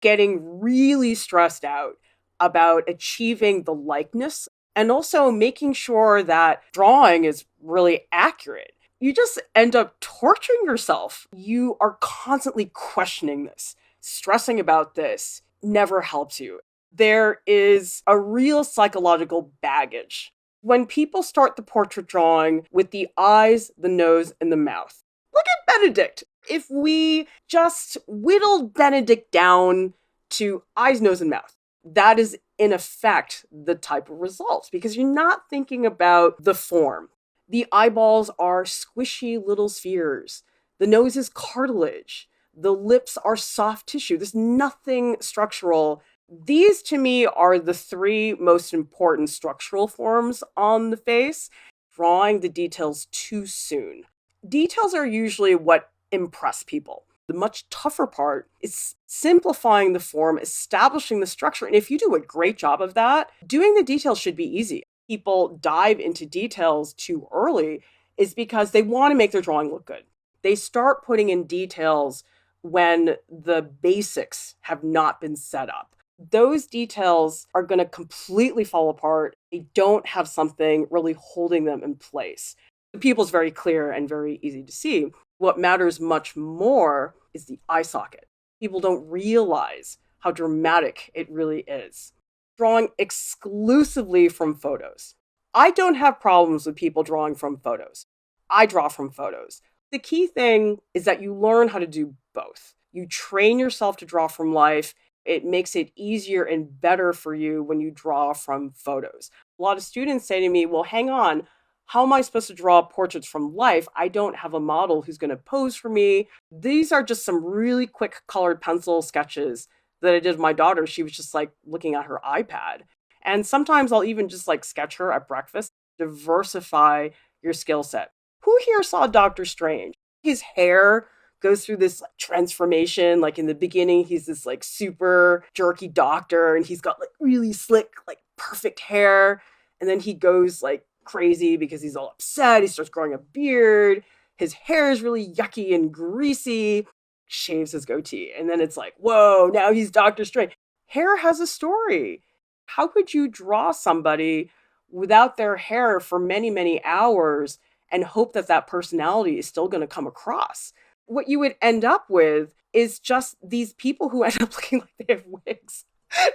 getting really stressed out about achieving the likeness and also making sure that drawing is really accurate. You just end up torturing yourself. You are constantly questioning this, stressing about this never helps you. There is a real psychological baggage when people start the portrait drawing with the eyes, the nose, and the mouth. Look at Benedict. If we just whittled Benedict down to eyes, nose, and mouth, that is in effect the type of results because you're not thinking about the form. The eyeballs are squishy little spheres. The nose is cartilage. The lips are soft tissue. There's nothing structural. These, to me, are the three most important structural forms on the face. Drawing the details too soon. Details are usually what impress people. The much tougher part is simplifying the form, establishing the structure. And if you do a great job of that, doing the details should be easy. People dive into details too early is because they want to make their drawing look good. They start putting in details when the basics have not been set up. Those details are going to completely fall apart. They don't have something really holding them in place. The pupil's very clear and very easy to see. What matters much more is the eye socket. People don't realize how dramatic it really is. Drawing exclusively from photos. I don't have problems with people drawing from photos. I draw from photos. The key thing is that you learn how to do both. You train yourself to draw from life. It makes it easier and better for you when you draw from photos. A lot of students say to me, well, hang on, how am I supposed to draw portraits from life? I don't have a model who's going to pose for me. These are just some really quick colored pencil sketches that I did with my daughter. She was just like looking at her iPad. And sometimes I'll even just like sketch her at breakfast. Diversify your skill set. Who here saw Doctor Strange? His hair goes through this transformation. Like in the beginning, he's this like super jerky doctor and he's got like really slick, like perfect hair. And then he goes like crazy because he's all upset. He starts growing a beard. His hair is really yucky and greasy. Shaves his goatee. And then it's like, whoa, now he's Doctor Strange. Hair has a story. How could you draw somebody without their hair for many, many hours and hope that that personality is still going to come across? What you would end up with is just these people who end up looking like they have wigs,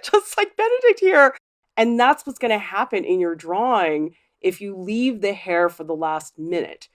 just like Benedict here. And that's what's going to happen in your drawing if you leave the hair for the last minute.